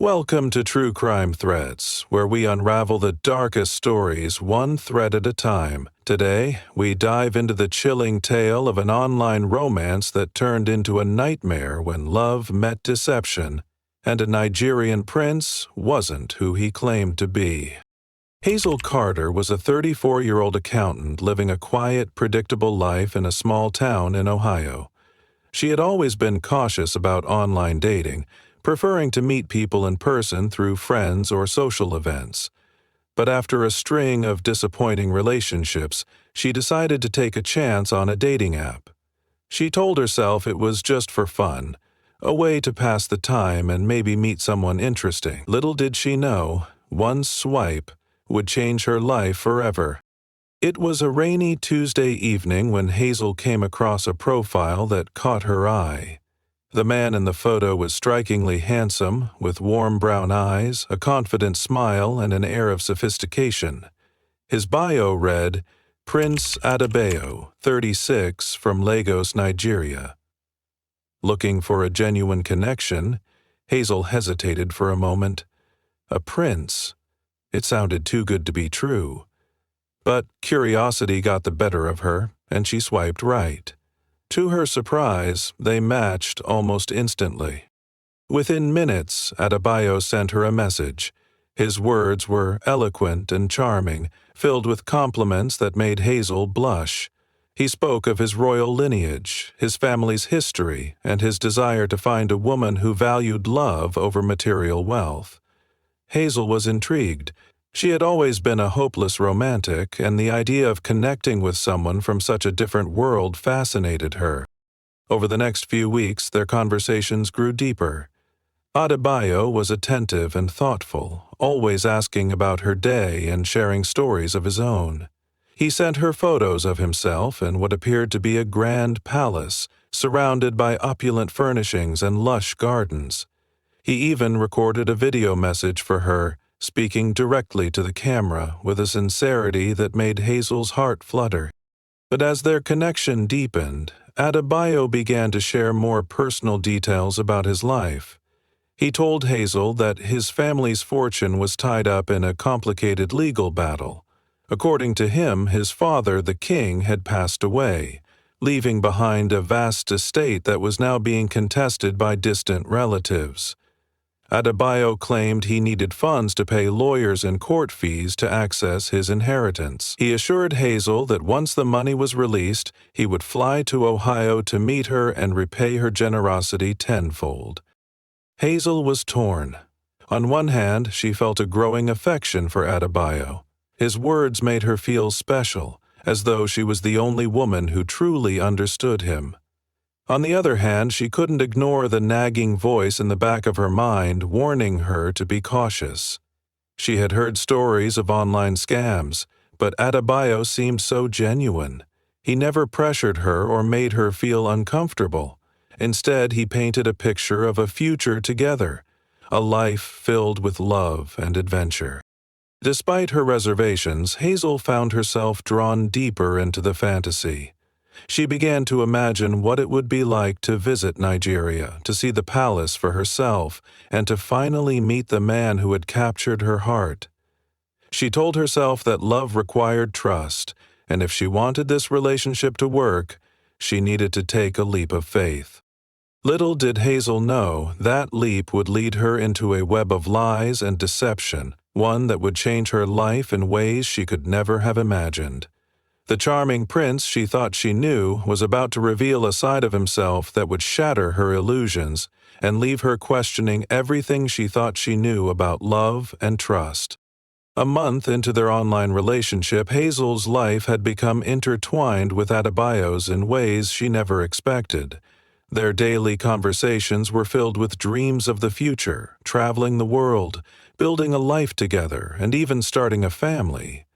Welcome to True Crime Threads, where we unravel the darkest stories one thread at a time. Today, we dive into the chilling tale of an online romance that turned into a nightmare when love met deception, and a Nigerian prince wasn't who he claimed to be. Hazel Carter was a 34-year-old accountant living a quiet, predictable life in a small town in Ohio. She had always been cautious about online dating, preferring to meet people in person through friends or social events. But after a string of disappointing relationships, she decided to take a chance on a dating app. She told herself it was just for fun, a way to pass the time and maybe meet someone interesting. Little did she know, one swipe would change her life forever. It was a rainy Tuesday evening when Hazel came across a profile that caught her eye. The man in the photo was strikingly handsome, with warm brown eyes, a confident smile, and an air of sophistication. His bio read, Prince Adebayo, 36, from Lagos, Nigeria. Looking for a genuine connection, Hazel hesitated for a moment. A prince? It sounded too good to be true. But curiosity got the better of her, and she swiped right. To her surprise, they matched almost instantly. Within minutes, Adebayo sent her a message. His words were eloquent and charming, filled with compliments that made Hazel blush. He spoke of his royal lineage, his family's history, and his desire to find a woman who valued love over material wealth. Hazel was intrigued. She had always been a hopeless romantic, and the idea of connecting with someone from such a different world fascinated her. Over the next few weeks, their conversations grew deeper. Adebayo was attentive and thoughtful, always asking about her day and sharing stories of his own. He sent her photos of himself in what appeared to be a grand palace, surrounded by opulent furnishings and lush gardens. He even recorded a video message for her, speaking directly to the camera with a sincerity that made Hazel's heart flutter. But as their connection deepened, Adebayo began to share more personal details about his life. He told Hazel that his family's fortune was tied up in a complicated legal battle. According to him, his father, the king, had passed away, leaving behind a vast estate that was now being contested by distant relatives. Adebayo claimed he needed funds to pay lawyers and court fees to access his inheritance. He assured Hazel that once the money was released, he would fly to Ohio to meet her and repay her generosity tenfold. Hazel was torn. On one hand, she felt a growing affection for Adebayo. His words made her feel special, as though she was the only woman who truly understood him. On the other hand, she couldn't ignore the nagging voice in the back of her mind warning her to be cautious. She had heard stories of online scams, but Adebayo seemed so genuine. He never pressured her or made her feel uncomfortable. Instead, he painted a picture of a future together, a life filled with love and adventure. Despite her reservations, Hazel found herself drawn deeper into the fantasy. She began to imagine what it would be like to visit Nigeria, to see the palace for herself, and to finally meet the man who had captured her heart. She told herself that love required trust, and if she wanted this relationship to work, she needed to take a leap of faith. Little did Hazel know that leap would lead her into a web of lies and deception, one that would change her life in ways she could never have imagined. The charming prince she thought she knew was about to reveal a side of himself that would shatter her illusions and leave her questioning everything she thought she knew about love and trust. A month into their online relationship, Hazel's life had become intertwined with Adebayo's in ways she never expected. Their daily conversations were filled with dreams of the future, traveling the world, building a life together, and even starting a family.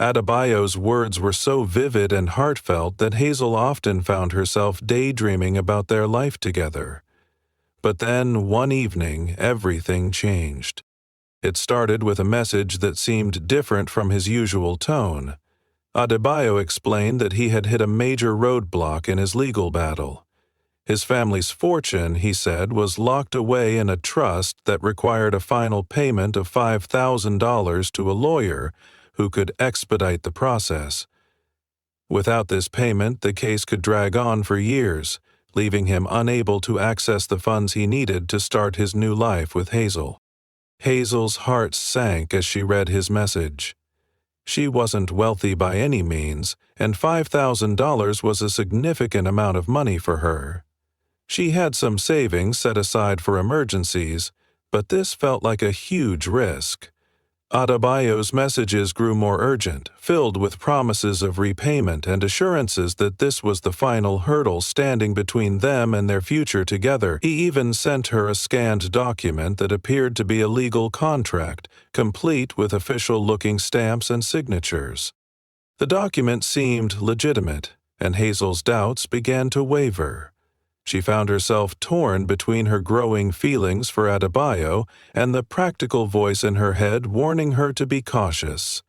Adebayo's words were so vivid and heartfelt that Hazel often found herself daydreaming about their life together. But then, one evening, everything changed. It started with a message that seemed different from his usual tone. Adebayo explained that he had hit a major roadblock in his legal battle. His family's fortune, he said, was locked away in a trust that required a final payment of $5,000 to a lawyer who could expedite the process. Without this payment, the case could drag on for years, leaving him unable to access the funds he needed to start his new life with Hazel. Hazel's heart sank as she read his message. She wasn't wealthy by any means, and $5,000 was a significant amount of money for her. She had some savings set aside for emergencies, but this felt like a huge risk. Adebayo's messages grew more urgent, filled with promises of repayment and assurances that this was the final hurdle standing between them and their future together. He even sent her a scanned document that appeared to be a legal contract, complete with official-looking stamps and signatures. The document seemed legitimate, and Hazel's doubts began to waver. She found herself torn between her growing feelings for Adebayo and the practical voice in her head warning her to be cautious.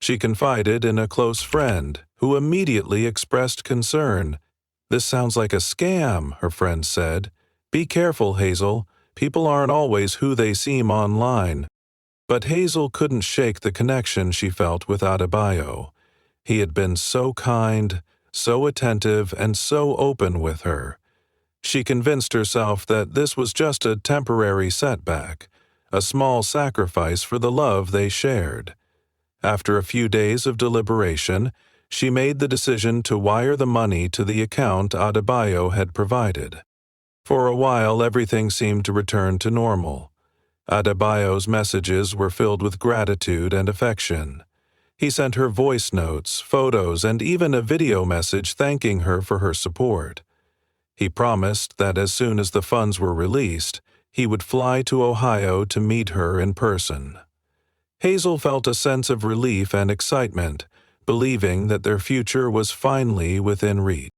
She confided in a close friend, who immediately expressed concern. "This sounds like a scam," her friend said. "Be careful, Hazel. People aren't always who they seem online." But Hazel couldn't shake the connection she felt with Adebayo. He had been so kind, so attentive, and so open with her. She convinced herself that this was just a temporary setback, a small sacrifice for the love they shared. After a few days of deliberation, she made the decision to wire the money to the account Adebayo had provided. For a while, everything seemed to return to normal. Adebayo's messages were filled with gratitude and affection. He sent her voice notes, photos, and even a video message thanking her for her support. He promised that as soon as the funds were released, he would fly to Ohio to meet her in person. Hazel felt a sense of relief and excitement, believing that their future was finally within reach.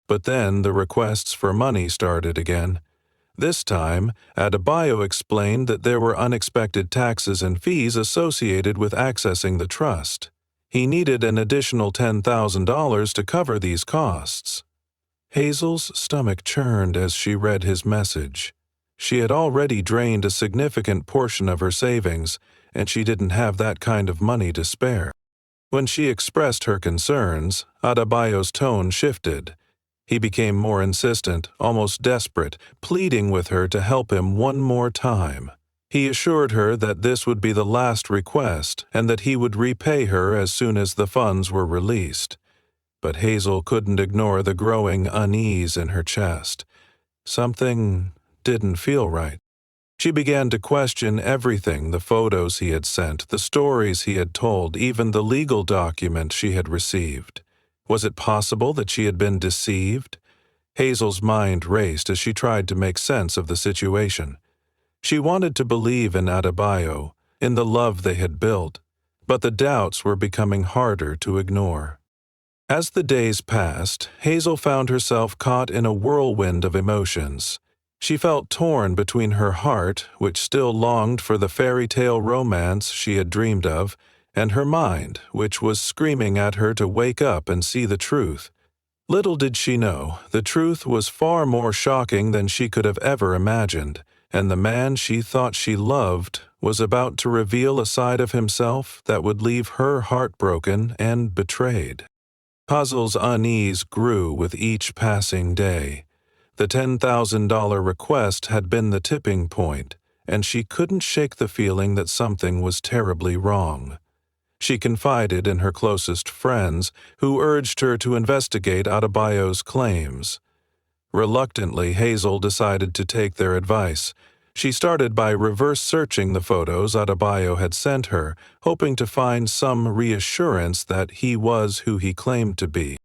But then the requests for money started again. This time, Adebayo explained that there were unexpected taxes and fees associated with accessing the trust. He needed an additional $10,000 to cover these costs. Hazel's stomach churned as she read his message. She had already drained a significant portion of her savings, and she didn't have that kind of money to spare. When she expressed her concerns, Adebayo's tone shifted. He became more insistent, almost desperate, pleading with her to help him one more time. He assured her that this would be the last request and that he would repay her as soon as the funds were released. But Hazel couldn't ignore the growing unease in her chest. Something didn't feel right. She began to question everything: the photos he had sent, the stories he had told, even the legal document she had received. Was it possible that she had been deceived? Hazel's mind raced as she tried to make sense of the situation. She wanted to believe in Adebayo, in the love they had built, but the doubts were becoming harder to ignore. As the days passed, Hazel found herself caught in a whirlwind of emotions. She felt torn between her heart, which still longed for the fairy tale romance she had dreamed of, and her mind, which was screaming at her to wake up and see the truth. Little did she know, the truth was far more shocking than she could have ever imagined, and the man she thought she loved was about to reveal a side of himself that would leave her heartbroken and betrayed. Hazel's unease grew with each passing day. The $10,000 request had been the tipping point, and she couldn't shake the feeling that something was terribly wrong. She confided in her closest friends, who urged her to investigate Adebayo's claims. Reluctantly, Hazel decided to take their advice. She started by reverse-searching the photos Adebayo had sent her, hoping to find some reassurance that he was who he claimed to be.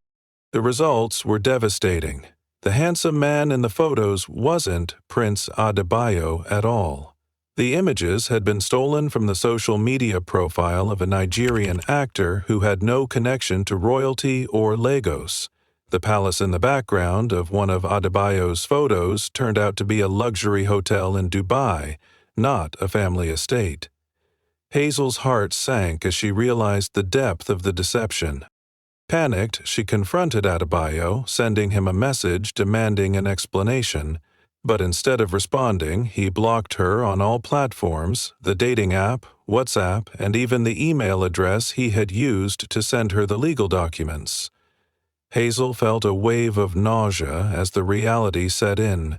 The results were devastating. The handsome man in the photos wasn't Prince Adebayo at all. The images had been stolen from the social media profile of a Nigerian actor who had no connection to royalty or Lagos. The palace in the background of one of Adebayo's photos turned out to be a luxury hotel in Dubai, not a family estate. Hazel's heart sank as she realized the depth of the deception. Panicked, she confronted Adebayo, sending him a message demanding an explanation, but instead of responding, he blocked her on all platforms, the dating app, WhatsApp, and even the email address he had used to send her the legal documents. Hazel felt a wave of nausea as the reality set in.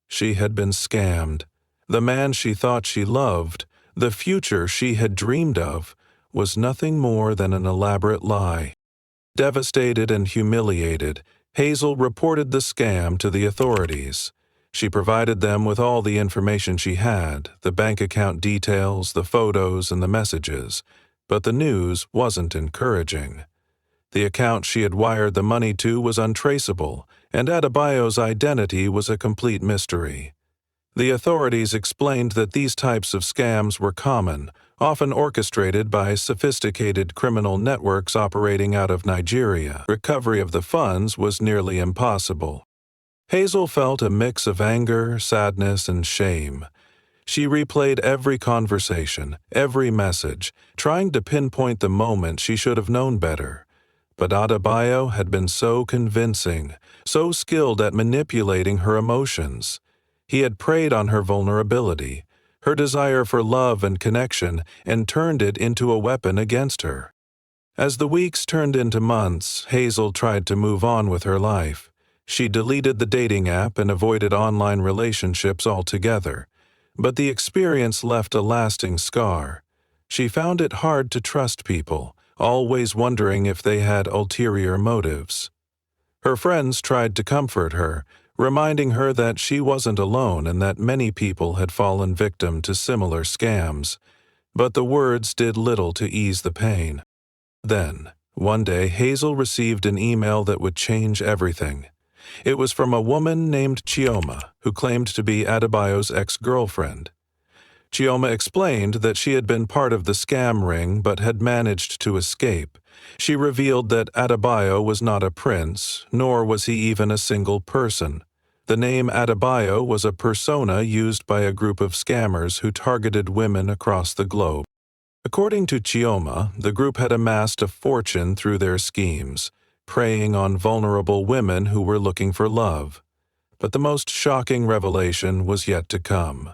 She had been scammed. The man she thought she loved, the future she had dreamed of, was nothing more than an elaborate lie. Devastated and humiliated, Hazel reported the scam to the authorities. She provided them with all the information she had, the bank account details, the photos, and the messages, but the news wasn't encouraging. The account she had wired the money to was untraceable, and Adebayo's identity was a complete mystery. The authorities explained that these types of scams were common, often orchestrated by sophisticated criminal networks operating out of Nigeria. Recovery of the funds was nearly impossible. Hazel felt a mix of anger, sadness, and shame. She replayed every conversation, every message, trying to pinpoint the moment she should have known better. But Adebayo had been so convincing, so skilled at manipulating her emotions. He had preyed on her vulnerability, her desire for love and connection, and turned it into a weapon against her. As the weeks turned into months, Hazel tried to move on with her life. She deleted the dating app and avoided online relationships altogether. But the experience left a lasting scar. She found it hard to trust people, always wondering if they had ulterior motives. Her friends tried to comfort her, reminding her that she wasn't alone and that many people had fallen victim to similar scams, but the words did little to ease the pain. Then, one day, Hazel received an email that would change everything. It was from a woman named Chioma, who claimed to be Adebayo's ex-girlfriend. Chioma explained that she had been part of the scam ring but had managed to escape. She revealed that Adebayo was not a prince, nor was he even a single person. The name Adebayo was a persona used by a group of scammers who targeted women across the globe. According to Chioma, the group had amassed a fortune through their schemes, preying on vulnerable women who were looking for love. But the most shocking revelation was yet to come.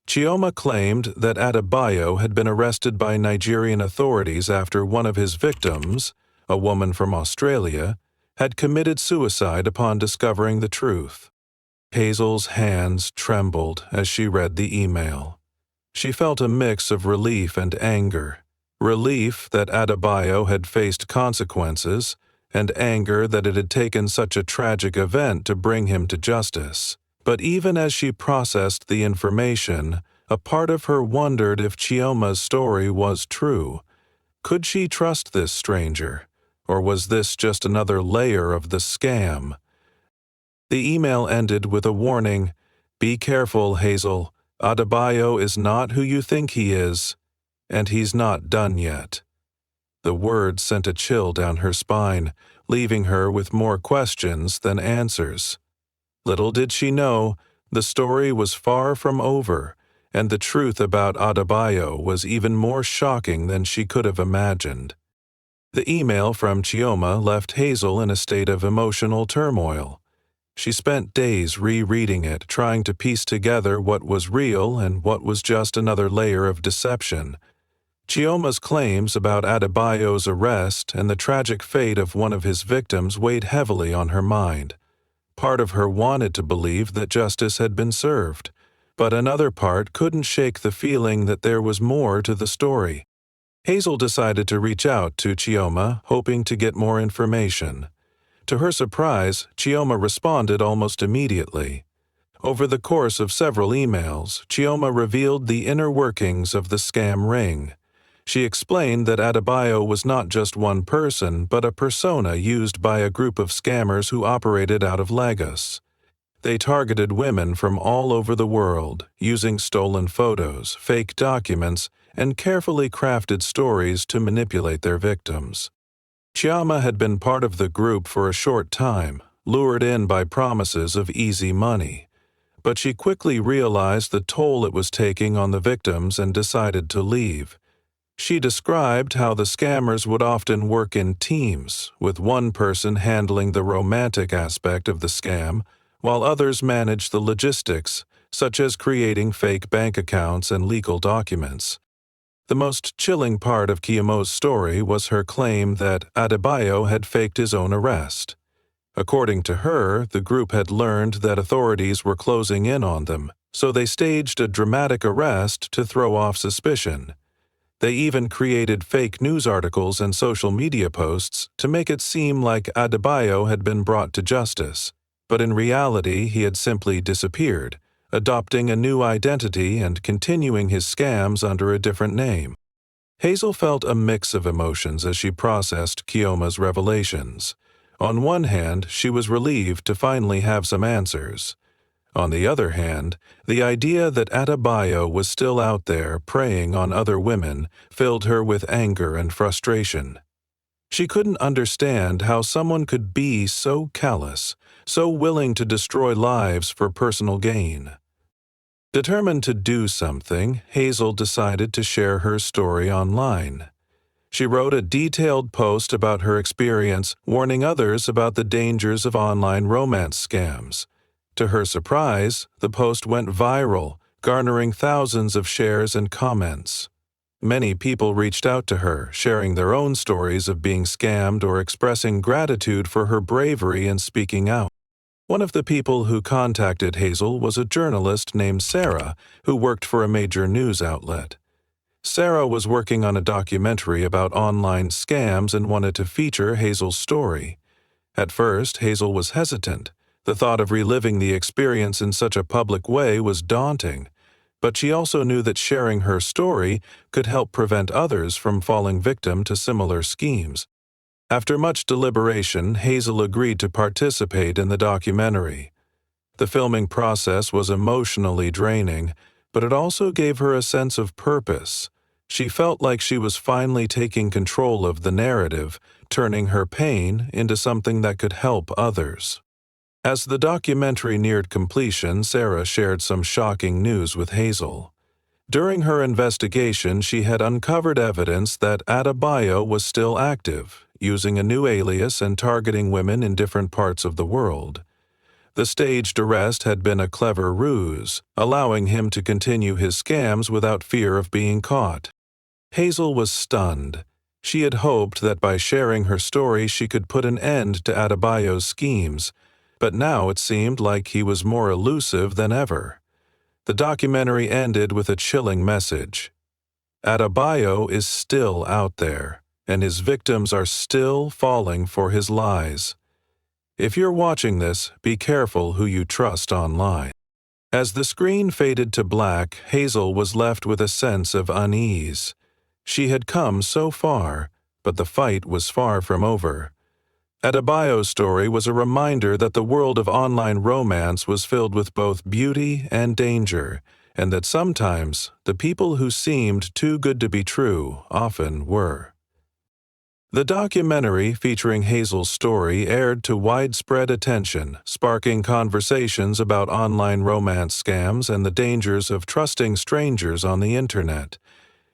Chioma claimed that Adebayo had been arrested by Nigerian authorities after one of his victims, a woman from Australia, had committed suicide upon discovering the truth. Hazel's hands trembled as she read the email. She felt a mix of relief and anger. Relief that Adebayo had faced consequences, and anger that it had taken such a tragic event to bring him to justice. But even as she processed the information, a part of her wondered if Chioma's story was true. Could she trust this stranger, or was this just another layer of the scam? The email ended with a warning, "Be careful, Hazel. Adebayo is not who you think he is, and he's not done yet." The words sent a chill down her spine, leaving her with more questions than answers. Little did she know, the story was far from over, and the truth about Adebayo was even more shocking than she could have imagined. The email from Chioma left Hazel in a state of emotional turmoil. She spent days rereading it, trying to piece together what was real and what was just another layer of deception. Chioma's claims about Adebayo's arrest and the tragic fate of one of his victims weighed heavily on her mind. Part of her wanted to believe that justice had been served, but another part couldn't shake the feeling that there was more to the story. Hazel decided to reach out to Chioma, hoping to get more information. To her surprise, Chioma responded almost immediately. Over the course of several emails, Chioma revealed the inner workings of the scam ring. She explained that Adebayo was not just one person, but a persona used by a group of scammers who operated out of Lagos. They targeted women from all over the world, using stolen photos, fake documents, and carefully crafted stories to manipulate their victims. Chioma had been part of the group for a short time, lured in by promises of easy money. But she quickly realized the toll it was taking on the victims and decided to leave. She described how the scammers would often work in teams, with one person handling the romantic aspect of the scam, while others managed the logistics, such as creating fake bank accounts and legal documents. The most chilling part of Kiyomo's story was her claim that Adebayo had faked his own arrest. According to her, the group had learned that authorities were closing in on them, so they staged a dramatic arrest to throw off suspicion. They even created fake news articles and social media posts to make it seem like Adebayo had been brought to justice, but in reality he had simply disappeared, adopting a new identity and continuing his scams under a different name. Hazel felt a mix of emotions as she processed Kiyoma's revelations. On one hand, she was relieved to finally have some answers. On the other hand, the idea that Adebayo was still out there preying on other women filled her with anger and frustration. She couldn't understand how someone could be so callous, so willing to destroy lives for personal gain. Determined to do something, Hazel decided to share her story online. She wrote a detailed post about her experience, warning others about the dangers of online romance scams. To her surprise, the post went viral, garnering thousands of shares and comments. Many people reached out to her, sharing their own stories of being scammed or expressing gratitude for her bravery in speaking out. One of the people who contacted Hazel was a journalist named Sarah, who worked for a major news outlet. Sarah was working on a documentary about online scams and wanted to feature Hazel's story. At first, Hazel was hesitant. The thought of reliving the experience in such a public way was daunting, but she also knew that sharing her story could help prevent others from falling victim to similar schemes. After much deliberation, Hazel agreed to participate in the documentary. The filming process was emotionally draining, but it also gave her a sense of purpose. She felt like she was finally taking control of the narrative, turning her pain into something that could help others. As the documentary neared completion, Sarah shared some shocking news with Hazel. During her investigation, she had uncovered evidence that Adebayo was still active, using a new alias and targeting women in different parts of the world. The staged arrest had been a clever ruse, allowing him to continue his scams without fear of being caught. Hazel was stunned. She had hoped that by sharing her story she could put an end to Adebayo's schemes, but now it seemed like he was more elusive than ever. The documentary ended with a chilling message. Adebayo is still out there, and his victims are still falling for his lies. If you're watching this, be careful who you trust online. As the screen faded to black, Hazel was left with a sense of unease. She had come so far, but the fight was far from over. Adebayo's story was a reminder that the world of online romance was filled with both beauty and danger, and that sometimes the people who seemed too good to be true often were. The documentary featuring Hazel's story aired to widespread attention, sparking conversations about online romance scams and the dangers of trusting strangers on the internet.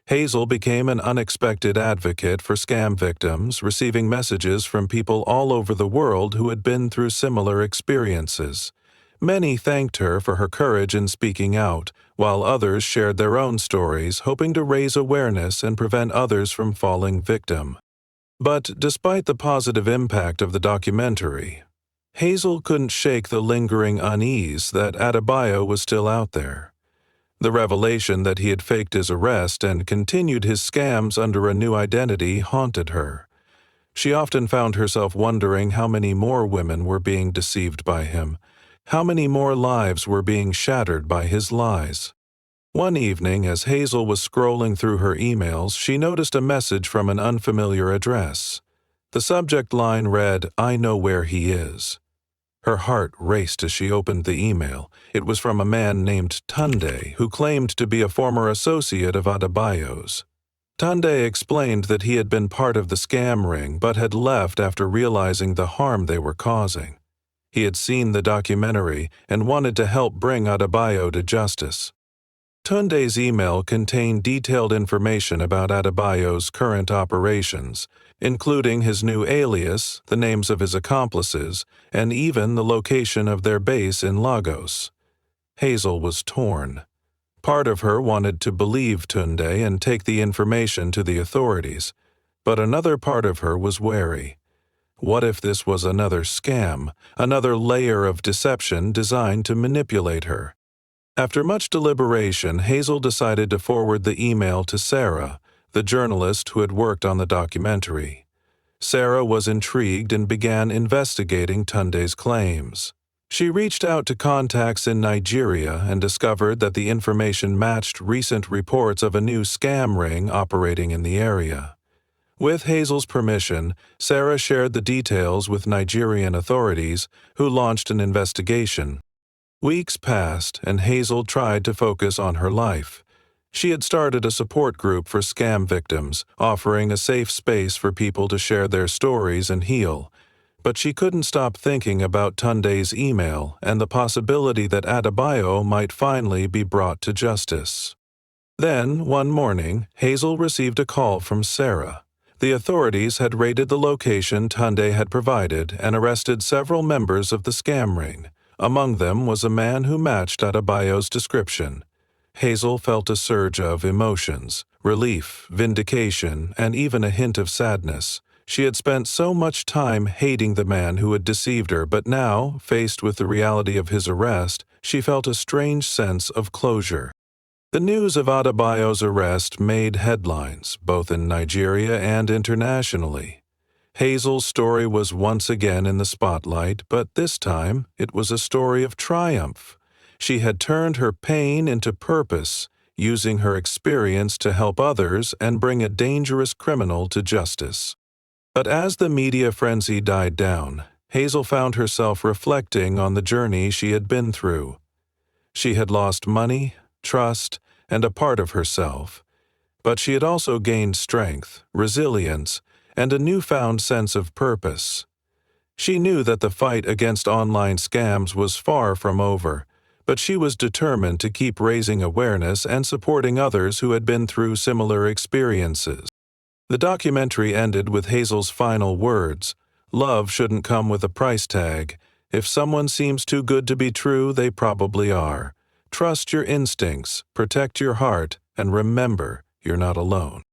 Hazel became an unexpected advocate for scam victims, receiving messages from people all over the world who had been through similar experiences. Many thanked her for her courage in speaking out, while others shared their own stories, hoping to raise awareness and prevent others from falling victim. But despite the positive impact of the documentary, Hazel couldn't shake the lingering unease that Adebayo was still out there. The revelation that he had faked his arrest and continued his scams under a new identity haunted her. She often found herself wondering how many more women were being deceived by him, how many more lives were being shattered by his lies. One evening, as Hazel was scrolling through her emails, she noticed a message from an unfamiliar address. The subject line read, "I know where he is." Her heart raced as she opened the email. It was from a man named Tunde, who claimed to be a former associate of Adebayo's. Tunde explained that he had been part of the scam ring but had left after realizing the harm they were causing. He had seen the documentary and wanted to help bring Adebayo to justice. Tunde's email contained detailed information about Adebayo's current operations, including his new alias, the names of his accomplices, and even the location of their base in Lagos. Hazel was torn. Part of her wanted to believe Tunde and take the information to the authorities, but another part of her was wary. What if this was another scam, another layer of deception designed to manipulate her? After much deliberation, Hazel decided to forward the email to Sarah, the journalist who had worked on the documentary. Sarah was intrigued and began investigating Tunde's claims. She reached out to contacts in Nigeria and discovered that the information matched recent reports of a new scam ring operating in the area. With Hazel's permission, Sarah shared the details with Nigerian authorities, who launched an investigation. Weeks passed, and Hazel tried to focus on her life. She had started a support group for scam victims, offering a safe space for people to share their stories and heal. But she couldn't stop thinking about Tunde's email and the possibility that Adebayo might finally be brought to justice. Then, one morning, Hazel received a call from Sarah. The authorities had raided the location Tunde had provided and arrested several members of the scam ring. Among them was a man who matched Adebayo's description. Hazel felt a surge of emotions, relief, vindication, and even a hint of sadness. She had spent so much time hating the man who had deceived her, but now, faced with the reality of his arrest, she felt a strange sense of closure. The news of Adebayo's arrest made headlines, both in Nigeria and internationally. Hazel's story was once again in the spotlight, but this time it was a story of triumph. She had turned her pain into purpose, using her experience to help others and bring a dangerous criminal to justice. But as the media frenzy died down, Hazel found herself reflecting on the journey she had been through. She had lost money, trust, and a part of herself. But she had also gained strength, resilience, and a newfound sense of purpose. She knew that the fight against online scams was far from over, but she was determined to keep raising awareness and supporting others who had been through similar experiences. The documentary ended with Hazel's final words: "Love shouldn't come with a price tag. If someone seems too good to be true, they probably are. Trust your instincts, protect your heart, and remember, you're not alone."